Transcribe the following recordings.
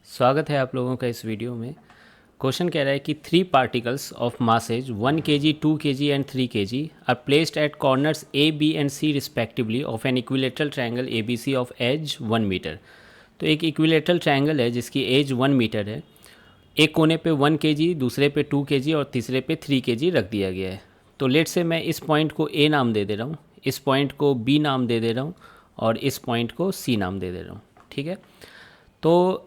स्वागत है आप लोगों का इस वीडियो में। क्वेश्चन कह रहा है कि 3 particles of masses 1 kg, 2 kg and 3 kg are placed at corners a b and c respectively of an equilateral triangle a b c of edge 1 metre. तो एक इक्विलेटरल ट्रायंगल है जिसकी एज 1 मीटर है। एक कोने पे 1 kg, दूसरे पे 2 kg और तीसरे पे 3 kg रख दिया गया है। तो लेट से मैं इस पॉइंट को ए नाम दे रहा हूँ, इस पॉइंट को बी नाम दे रहा हूँ और इस पॉइंट को सी नाम दे रहा हूँ। ठीक है, तो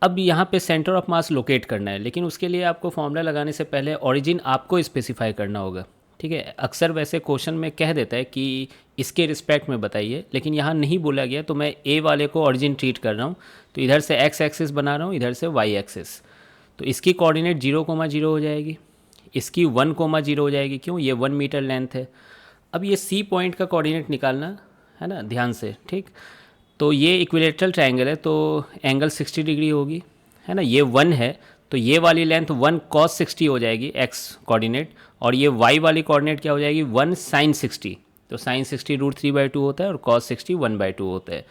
अब यहाँ पे सेंटर ऑफ मास लोकेट करना है, लेकिन उसके लिए आपको फॉर्मूला लगाने से पहले ओरिजिन आपको स्पेसिफाई करना होगा। ठीक है, अक्सर वैसे क्वेश्चन में कह देता है कि इसके रिस्पेक्ट में बताइए, लेकिन यहाँ नहीं बोला गया, तो मैं ए वाले को ओरिजिन ट्रीट कर रहा हूँ। तो इधर से एक्स एक्सिस बना रहा हूँ, इधर से वाई एक्सिस। तो इसकी कोऑर्डिनेट 0,0 हो जाएगी, इसकी 1,0 हो जाएगी। क्यों? ये 1 मीटर लेंथ है। अब ये सी पॉइंट का कोऑर्डिनेट निकालना है ना, ध्यान से। ठीक, तो ये इक्विलेटरल ट्रायंगल है, तो एंगल 60 डिग्री होगी, है ना। ये 1 है, तो ये वाली लेंथ 1 cos 60 हो जाएगी एक्स कोऑर्डिनेट, और ये वाई वाली कोऑर्डिनेट क्या हो जाएगी 1 sin 60। तो sin 60 √3/2 होता है और cos 60 1/2 होता है।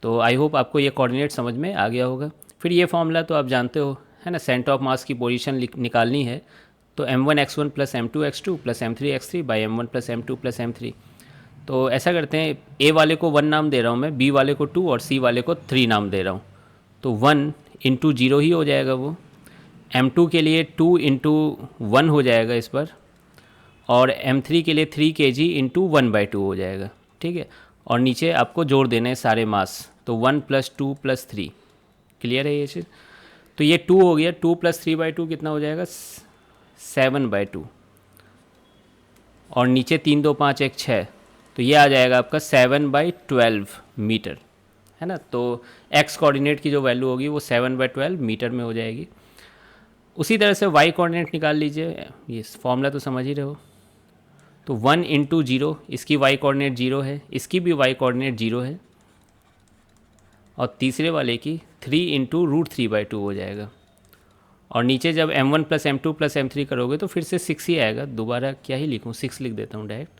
तो आई होप आपको ये कोऑर्डिनेट समझ में आ गया होगा। फिर ये फॉर्मूला तो आप जानते हो, है ना। सेंटर ऑफ मास की पोजीशन निकालनी है, तो m1x1 + m2x2 + m3x3 / m1 + m2 + m3। तो ऐसा करते हैं, ए वाले को 1 नाम दे रहा हूँ मैं, बी वाले को 2 और सी वाले को 3 नाम दे रहा हूँ। तो 1 × 0 ही हो जाएगा वो। m2 के लिए 2 × 1 हो जाएगा इस पर, और m3 के लिए 3 kg × 1/2 हो जाएगा। ठीक है, और नीचे आपको जोड़ देना है सारे मास, तो 1 + 2 + 3। क्लियर है ये चीज़? तो ये 2 हो गया, 2 + 3/2 कितना हो जाएगा 7/2, और नीचे 3 2 5 1 6, तो ये आ जाएगा आपका 7/12 मीटर, है ना। तो एक्स कोऑर्डिनेट की जो वैल्यू होगी वो 7/12 मीटर में हो जाएगी। उसी तरह से वाई कोऑर्डिनेट निकाल लीजिए, ये फॉर्मूला तो समझ ही रहे हो। तो 1 × 0, इसकी वाई कोऑर्डिनेट 0 है, इसकी भी वाई कोऑर्डिनेट 0 है, और तीसरे वाले की 3 × √3/2 हो जाएगा। और नीचे जब m1 + m2 + m3 करोगे तो फिर से 6 ही आएगा, दोबारा क्या ही लिखूँ, 6 लिख देता हूँ डायरेक्ट।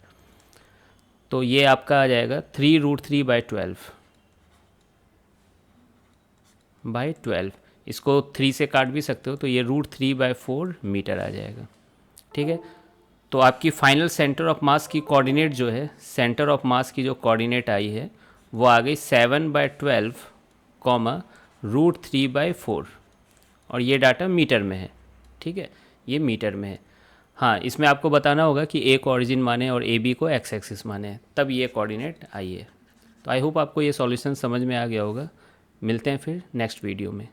तो ये आपका आ जाएगा 3 √3/12 इसको 3 से काट भी सकते हो, तो ये √3/4 मीटर आ जाएगा। ठीक है, तो आपकी फाइनल सेंटर ऑफ मास की कोऑर्डिनेट जो है, सेंटर ऑफ मास की जो कोऑर्डिनेट आई है वो आ गई 7/12, √3/4, और ये डाटा मीटर में है। ठीक है, ये मीटर में है। हाँ, इसमें आपको बताना होगा कि ए को ओरिजिन माने और ए बी को एक्स एक्सिस माने, तब ये कोऑर्डिनेट आई है। तो आई होप आपको ये सॉल्यूशन समझ में आ गया होगा। मिलते हैं फिर नेक्स्ट वीडियो में।